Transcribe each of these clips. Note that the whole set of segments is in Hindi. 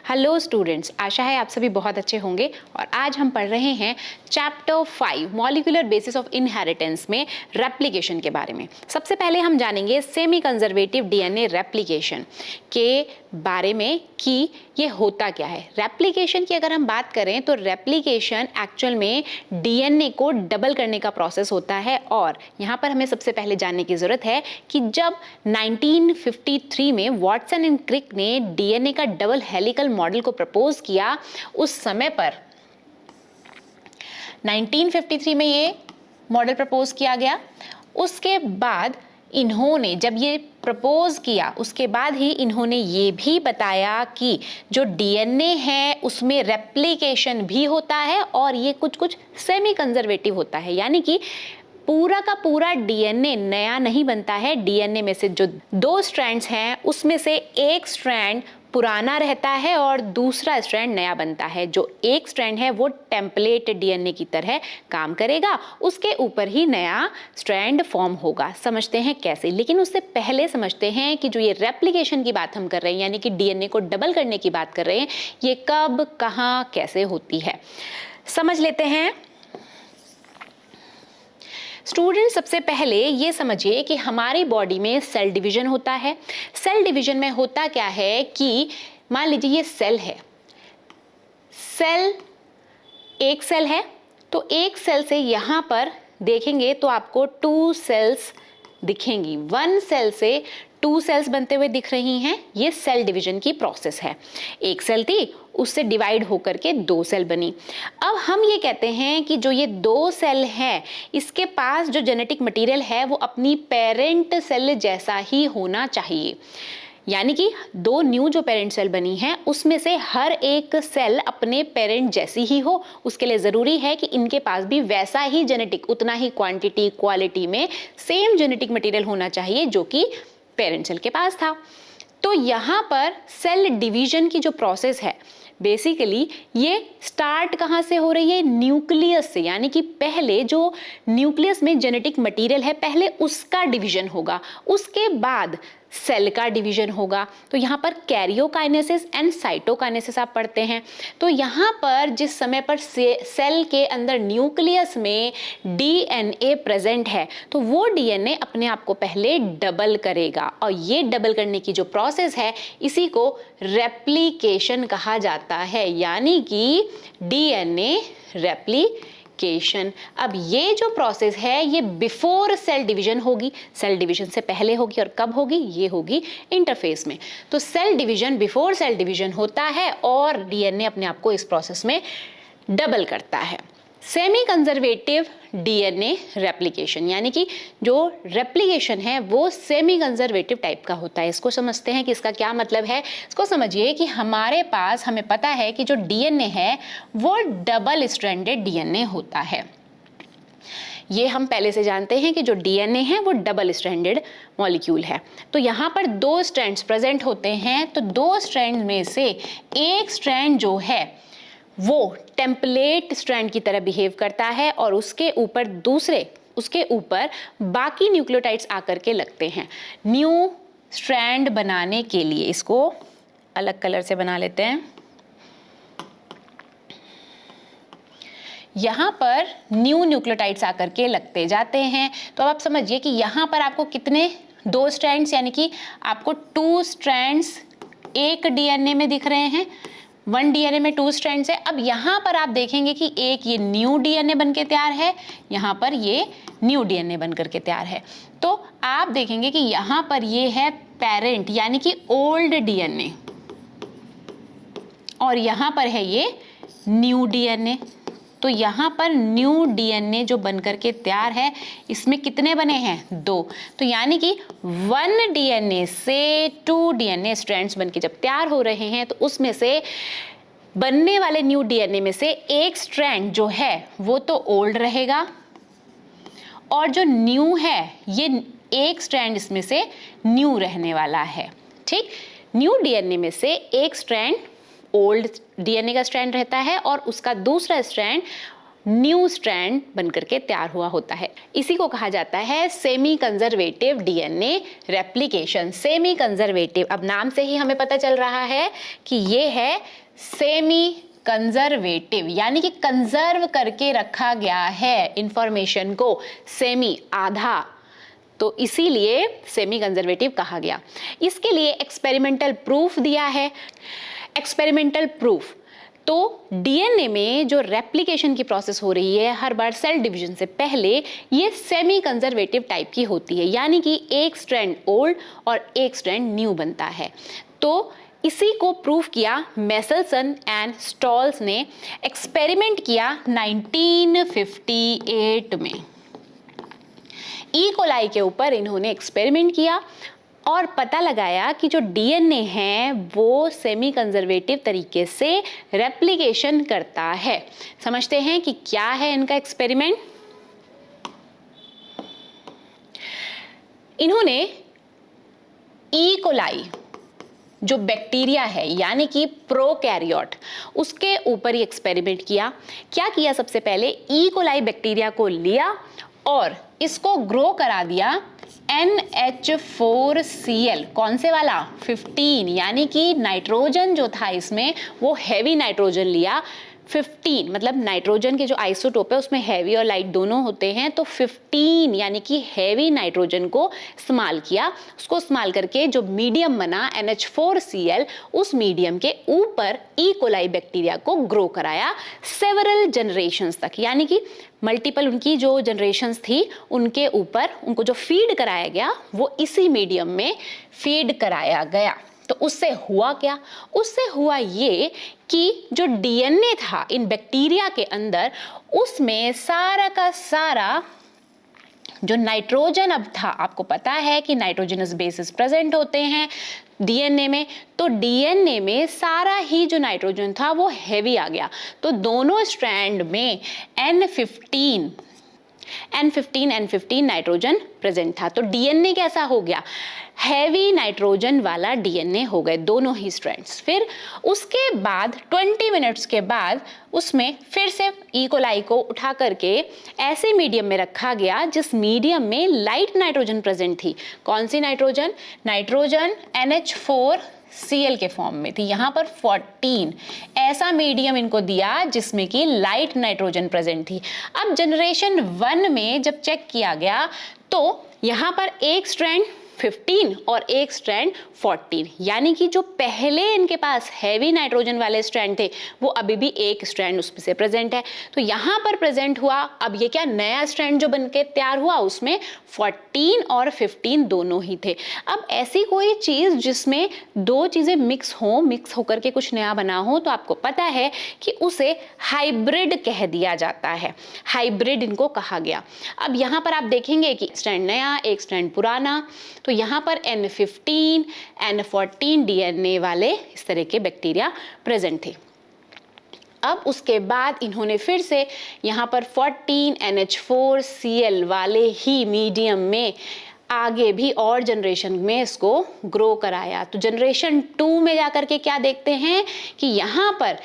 हेलो स्टूडेंट्स, आशा है आप सभी बहुत अच्छे होंगे और आज हम पढ़ रहे हैं chapter 5 molecular basis of inheritance में रेप्लिकेशन के बारे में। सबसे पहले हम जानेंगे सेमी कंजर्वेटिव डीएनए रेप्लिकेशन के बारे में कि ये होता क्या है। रेप्लिकेशन की अगर हम बात करें तो रेप्लिकेशन एक्चुअल में डीएनए को डबल करने का प्रोसेस होता है और यहाँ पर हमें सबसे पहले जानने की ज़रूरत है कि जब 1953 में वॉटसन एंड क्रिक ने डीएनए का डबल हेलिकल मॉडल को प्रपोज किया, उस समय पर 1953 में ये मॉडल प्रपोज किया गया। उसके बाद इन्होंने जब ये प्रपोज किया उसके बाद ही इन्होंने ये भी बताया कि जो डीएनए है उसमें रेप्लिकेशन भी होता है और ये कुछ सेमी कंजर्वेटिव होता है, यानी कि पूरा का पूरा डीएनए नया नहीं बनता है। डीएनए में से जो दो स्ट्रैंड्स हैं उसमें से एक स्ट्रैंड पुराना रहता है और दूसरा स्ट्रैंड नया बनता है। जो एक स्ट्रैंड है वो टेम्पलेट डीएनए की तरह काम करेगा, उसके ऊपर ही नया स्ट्रैंड फॉर्म होगा। समझते हैं कैसे, लेकिन उससे पहले समझते हैं कि जो ये रेप्लिकेशन की बात हम कर रहे हैं, यानी कि डीएनए को डबल करने की बात कर रहे हैं, ये कब, कहाँ, कैसे होती है, समझ लेते हैं। स्टूडेंट, सबसे पहले ये समझिए कि हमारी बॉडी में सेल डिवीजन होता है। सेल डिवीजन में होता क्या है कि मान लीजिए ये सेल है, एक सेल है, तो एक सेल से यहाँ पर देखेंगे तो आपको 2 सेल्स दिखेंगी। 1 सेल से 2 सेल्स बनते हुए दिख रही हैं। ये सेल डिवीजन की प्रोसेस है। एक सेल थी, उससे डिवाइड होकर के 2 सेल बनी। अब हम ये कहते हैं कि जो ये 2 सेल हैं, इसके पास जो जेनेटिक मटेरियल है वो अपनी पेरेंट सेल जैसा ही होना चाहिए, यानी कि 2 न्यू जो पेरेंट सेल बनी हैं उसमें से हर एक सेल अपने पेरेंट जैसी ही हो। उसके लिए ज़रूरी है कि इनके पास भी वैसा ही जेनेटिक, उतना ही क्वांटिटी क्वालिटी में सेम जेनेटिक मटेरियल होना चाहिए जो कि पेरेंट सेल के पास था। तो यहाँ पर सेल डिवीजन की जो प्रोसेस है, बेसिकली ये स्टार्ट कहाँ से हो रही है? न्यूक्लियस से, यानी कि पहले जो न्यूक्लियस में जेनेटिक मटेरियल है पहले उसका डिवीजन होगा, उसके बाद सेल का डिवीजन होगा। तो यहाँ पर कैरियोकाइनेसिस एंड साइटोकाइनेसिस आप पढ़ते हैं। तो यहाँ पर जिस समय पर सेल के अंदर न्यूक्लियस में डीएनए प्रेजेंट है तो वो डीएनए अपने आप को पहले डबल करेगा और ये डबल करने की जो प्रोसेस है इसी को रेप्लिकेशन कहा जाता है, यानी कि डीएनए रेप्लिकेशन। अब ये जो प्रोसेस है ये बिफोर सेल डिवीजन होगी, सेल डिवीजन से पहले होगी। और कब होगी? ये होगी इंटरफेस में। तो cell division before cell division होता है और डीएनए अपने आप को इस प्रोसेस में डबल करता है। सेमी कंजर्वेटिव डीएनए रेप्लिकेशन, यानी कि जो रेप्लिकेशन है वो सेमी कंजर्वेटिव टाइप का होता है। इसको समझते हैं कि इसका क्या मतलब है। इसको समझिए कि हमारे पास, हमें पता है कि जो डीएनए है वो डबल स्ट्रैंडेड डीएनए होता है। ये हम पहले से जानते हैं कि जो डीएनए है वो डबल स्ट्रैंडेड मॉलिक्यूल है। तो यहाँ पर 2 स्ट्रैंड्स प्रेजेंट होते हैं। तो 2 स्ट्रैंड में से एक स्ट्रैंड जो है वो टेम्पलेट स्ट्रैंड की तरह बिहेव करता है और उसके ऊपर बाकी न्यूक्लियोटाइड्स आकर के लगते हैं न्यू स्ट्रैंड बनाने के लिए। इसको अलग कलर से बना लेते हैं। यहाँ पर न्यू न्यूक्लियोटाइड्स आकर के लगते जाते हैं। तो अब आप समझिए कि यहाँ पर आपको कितने 2 स्ट्रैंड्स, यानी कि आपको 2 स्ट्रैंड्स एक डीएनए में दिख रहे हैं। 1 डीएनए में 2 स्ट्रैंड्स है। अब यहाँ पर आप देखेंगे कि एक ये न्यू डीएनए बन के तैयार है, यहाँ पर ये न्यू डीएनए बन करके तैयार है। तो आप देखेंगे कि यहाँ पर ये है पेरेंट, यानी कि ओल्ड डीएनए, और यहाँ पर है ये न्यू डीएनए। तो यहाँ पर न्यू डीएनए जो बनकर के तैयार है, इसमें कितने बने हैं? 2। तो यानी कि 1 डीएनए से 2 डीएनए स्ट्रैंड्स बनके जब तैयार हो रहे हैं तो उसमें से बनने वाले न्यू डीएनए में से एक स्ट्रैंड जो है वो तो ओल्ड रहेगा और जो न्यू है ये एक स्ट्रैंड इसमें से न्यू रहने वाला है। ठीक, न्यू डीएनए में से एक स्ट्रैंड ओल्ड डीएनए का स्ट्रैंड रहता है और उसका दूसरा स्ट्रैंड न्यू स्ट्रैंड बनकर के तैयार हुआ होता है। इसी को कहा जाता है semi conservative DNA replication. Semi conservative, अब नाम से ही हमें पता चल रहा है कि ये है सेमी कंजर्वेटिव, यानी कि कंजर्व करके रखा गया है इंफॉर्मेशन को, सेमी आधा, तो इसीलिए सेमी कंजर्वेटिव कहा गया। इसके लिए एक्सपेरिमेंटल प्रूफ दिया है। एक्सपेरिमेंटल प्रूफ, तो डीएनए में जो रेप्लिकेशन की प्रोसेस हो रही है हर बार सेल डिवीजन से पहले, ये सेमी कंजर्वेटिव टाइप की होती है, यानी कि एक स्ट्रैंड ओल्ड और एक स्ट्रैंड न्यू बनता है। तो इसी को प्रूफ किया मेसेल्सन एंड स्टॉल्स ने। एक्सपेरिमेंट किया 1958 में। ई कोलाई के ऊपर इन्होंने एक्सपेरिमेंट किया और पता लगाया कि जो डीएनए है वो सेमी कंजर्वेटिव तरीके से रेप्लिकेशन करता है। समझते हैं कि क्या है इनका एक्सपेरिमेंट। इन्होंने ई कोलाई जो बैक्टीरिया है यानी कि प्रोकैरियोट, उसके ऊपर ही एक्सपेरिमेंट किया। क्या किया, सबसे पहले ई कोलाई बैक्टीरिया को लिया और इसको ग्रो करा दिया NH4Cl, कौन से वाला, 15, यानी कि नाइट्रोजन जो था इसमें वो हैवी नाइट्रोजन लिया। 15 मतलब नाइट्रोजन के जो आइसोटोप है उसमें हैवी और लाइट दोनों होते हैं, तो 15 यानी कि हैवी नाइट्रोजन को इस्तेमाल किया। उसको इस्तेमाल करके जो मीडियम बना NH4Cl, उस मीडियम के ऊपर ई कोलाई बैक्टीरिया को ग्रो कराया सेवरल जनरेशंस तक, यानी कि मल्टीपल उनकी जो जनरेशंस थी उनके ऊपर उनको जो फीड कराया गया वो इसी मीडियम में फीड कराया गया। तो उससे हुआ क्या, उससे हुआ ये कि जो डीएनए था इन बैक्टीरिया के अंदर, उसमें सारा का सारा जो नाइट्रोजन अब था, आपको पता है कि नाइट्रोजनस बेसिस प्रेजेंट होते हैं डीएनए में, तो डीएनए में सारा ही जो नाइट्रोजन था वो हैवी आ गया। तो दोनों स्ट्रैंड में N15 नाइट्रोजन प्रेजेंट था। तो डीएनए कैसा हो गया, हैवी नाइट्रोजन वाला डीएनए हो गए दोनों ही स्ट्रैंड्स। फिर उसके बाद 20 मिनट्स के बाद उसमें फिर से ई कोलाई को उठा करके ऐसे मीडियम में रखा गया जिस मीडियम में लाइट नाइट्रोजन प्रेजेंट थी। कौन सी नाइट्रोजन, नाइट्रोजन NH4Cl के फॉर्म में थी। यहाँ पर 14 ऐसा मीडियम इनको दिया जिसमें कि लाइट नाइट्रोजन प्रेजेंट थी। अब जनरेशन 1 में जब चेक किया गया तो यहाँ पर एक स्ट्रैंड 15 और एक स्ट्रैंड 14, यानी कि जो पहले इनके पास हैवी नाइट्रोजन वाले स्ट्रैंड थे वो अभी भी एक स्ट्रैंड उसमें से प्रेजेंट है। तो यहाँ पर प्रेजेंट हुआ, अब ये क्या नया स्ट्रैंड जो बनके तैयार हुआ उसमें 14 और 15 दोनों ही थे। अब ऐसी कोई चीज़ जिसमें दो चीज़ें मिक्स होकर के कुछ नया बना हो, तो आपको पता है कि उसे हाइब्रिड कह दिया जाता है। हाइब्रिड इनको कहा गया। अब यहाँ पर आप देखेंगे कि स्ट्रैंड नया, एक स्ट्रैंड पुराना, तो यहाँ पर N15 N14 डीएनए वाले इस तरह के बैक्टीरिया प्रेजेंट थे। अब उसके बाद इन्होंने फिर से यहाँ पर 14 NH4Cl वाले ही मीडियम में आगे भी और जनरेशन में इसको ग्रो कराया। तो जनरेशन 2 में जाकर के क्या देखते हैं कि यहाँ पर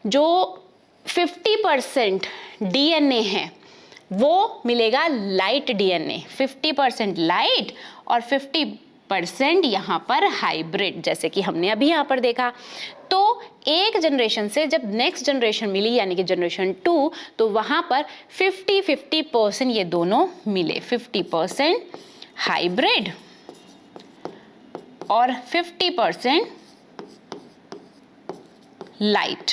जो 50% डीएनए है वो मिलेगा लाइट डीएनए, 50% लाइट और 50% यहाँ पर हाइब्रिड, जैसे कि हमने अभी यहाँ पर देखा। तो एक जनरेशन से जब नेक्स्ट जनरेशन मिली यानी कि जनरेशन 2, तो वहाँ पर 50-50% ये दोनों मिले, 50% हाइब्रिड और 50% लाइट।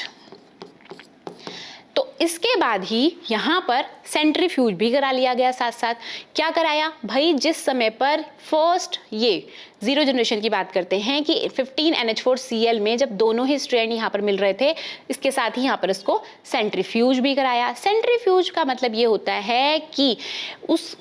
तो इसके बाद ही यहाँ पर सेंट्रीफ्यूज भी करा लिया गया। साथ साथ क्या कराया भाई, जिस समय पर फर्स्ट ये 0 जनरेशन की बात करते हैं कि 15 NH4Cl में जब दोनों ही स्ट्रैंड यहाँ पर मिल रहे थे, इसके साथ ही यहाँ पर इसको सेंट्रीफ्यूज भी कराया। सेंट्रीफ्यूज का मतलब ये होता है कि उस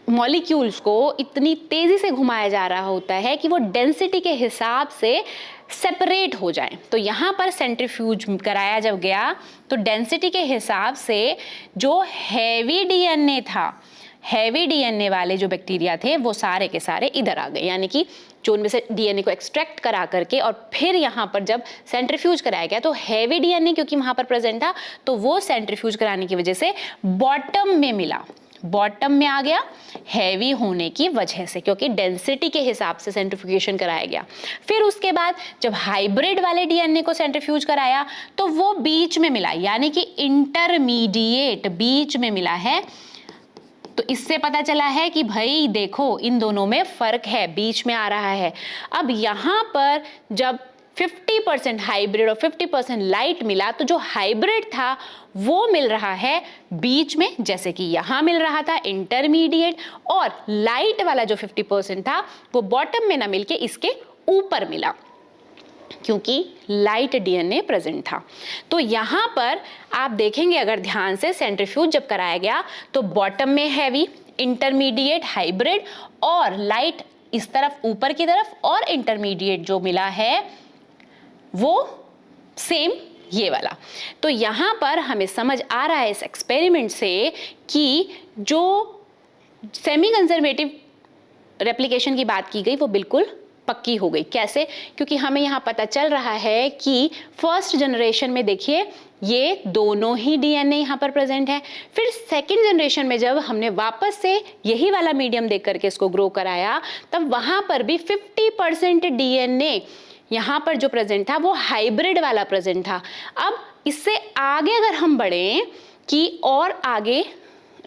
मॉलिक्यूल्स को इतनी तेजी से घुमाया जा रहा होता है कि वो डेंसिटी के हिसाब से सेपरेट हो जाए। तो यहाँ पर सेंट्रीफ्यूज कराया जब गया तो डेंसिटी के हिसाब से जो हैवी डीएनए था हैवी डीएनए वाले जो बैक्टीरिया थे वो सारे के सारे इधर आ गए, यानी कि जो उनमें से डीएनए को एक्सट्रैक्ट करा करके और फिर यहाँ पर जब सेंट्रीफ्यूज कराया गया तो हैवी डीएनए क्योंकि वहां पर प्रेजेंट था तो वो सेंट्रीफ्यूज कराने की वजह से बॉटम में मिला, बॉटम में आ गया हैवी होने की वजह से, क्योंकि डेंसिटी के हिसाब से सेंट्रीफ्यूगेशन कराया गया। फिर उसके बाद जब हाइब्रिड वाले डीएनए को सेंट्रीफ्यूज कराया तो वो बीच में मिला, यानी कि इंटरमीडिएट बीच में मिला है। तो इससे पता चला है कि भाई देखो इन दोनों में फर्क है, बीच में आ रहा है। अब यहां पर जब 50% हाइब्रिड और 50% लाइट मिला तो जो हाइब्रिड था वो मिल रहा है बीच में, जैसे कि यहां मिल रहा था इंटरमीडिएट, और लाइट वाला जो 50% था वो बॉटम में ना मिलके इसके ऊपर मिला क्योंकि लाइट डीएनए प्रेजेंट था। तो यहां पर आप देखेंगे अगर ध्यान से, सेंट्रीफ्यूज जब कराया गया तो बॉटम में हैवी, इंटरमीडिएट हाइब्रिड, और लाइट इस तरफ ऊपर की तरफ, और इंटरमीडिएट जो मिला है वो सेम ये वाला। तो यहां पर हमें समझ आ रहा है इस एक्सपेरिमेंट से कि जो सेमी कंजर्वेटिव रेप्लिकेशन की बात की गई वो बिल्कुल पक्की हो गई। कैसे? क्योंकि हमें यहाँ पता चल रहा है कि फर्स्ट जनरेशन में देखिए ये दोनों ही डीएनए यहाँ पर प्रेजेंट है। फिर सेकंड जनरेशन में जब हमने वापस से यही वाला मीडियम देख करके इसको ग्रो कराया तब वहां पर भी 50% डीएनए यहाँ पर जो प्रेजेंट था वो हाइब्रिड वाला प्रेजेंट था। अब इससे आगे अगर हम बढ़ें कि और आगे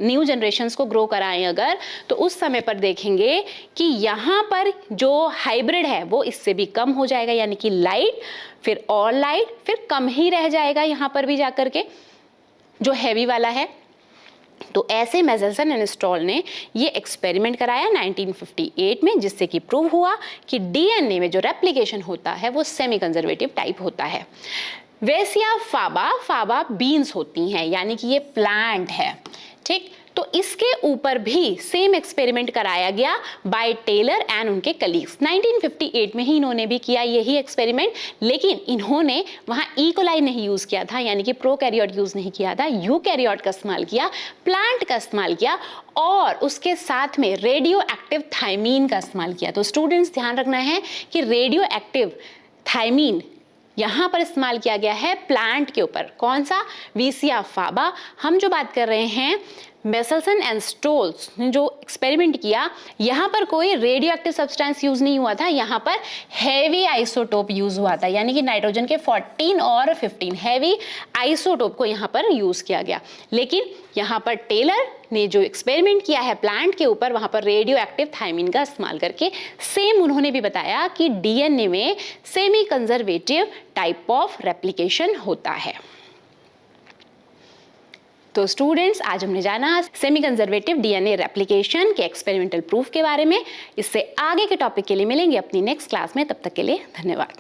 न्यू जनरेशन्स को ग्रो कराएं अगर, तो उस समय पर देखेंगे कि यहाँ पर जो हाइब्रिड है वो इससे भी कम हो जाएगा, यानी कि लाइट, फिर और लाइट, फिर कम ही रह जाएगा यहाँ पर भी जाकर के जो हैवी वाला है। तो ऐसे मेसेल्सन एंड स्टॉल ने ये एक्सपेरिमेंट कराया 1958 में, जिससे कि प्रूव हुआ कि डीएनए में जो रेप्लिकेशन होता है वो सेमी कंजर्वेटिव टाइप होता है। वेसिया फाबा, फाबा बीन्स होती हैं, यानी कि ये प्लांट है, ठीक। तो इसके ऊपर भी सेम एक्सपेरिमेंट कराया गया बाय टेलर एंड उनके कलीग्स। 1958 में ही इन्होंने भी किया यही एक्सपेरिमेंट, लेकिन इन्होंने वहां ई कोलाई नहीं यूज किया था, यानी कि प्रोकैरियोट यूज नहीं किया था, यूकैरियोट का इस्तेमाल किया, प्लांट का इस्तेमाल किया, और उसके साथ में रेडियो एक्टिव थायमीन का इस्तेमाल किया। तो स्टूडेंट्स ध्यान रखना है कि रेडियो एक्टिव थायमीन यहाँ पर इस्तेमाल किया गया है प्लांट के ऊपर। कौन सा? वीसिया फाबा। हम जो बात कर रहे हैं मेसेल्सन एंड स्टोल्स ने जो एक्सपेरिमेंट किया, यहाँ पर कोई रेडियो एक्टिव सब्सटेंस यूज नहीं हुआ था, यहाँ पर हैवी आइसोटोप यूज हुआ था, यानी कि नाइट्रोजन के 14 और 15 हैवी आइसोटोप को यहाँ पर यूज किया गया। लेकिन यहाँ पर टेलर ने जो एक्सपेरिमेंट किया है प्लांट के ऊपर, वहां पर रेडियो एक्टिव थायमीन का इस्तेमाल करके सेम उन्होंने भी बताया कि डीएनए में semi conservative type of replication होता है। तो स्टूडेंट्स आज हमने जाना सेमी कंजर्वेटिव डीएनए रेप्लिकेशन के एक्सपेरिमेंटल प्रूफ के बारे में। इससे आगे के टॉपिक के लिए मिलेंगे अपनी नेक्स्ट क्लास में, तब तक के लिए धन्यवाद।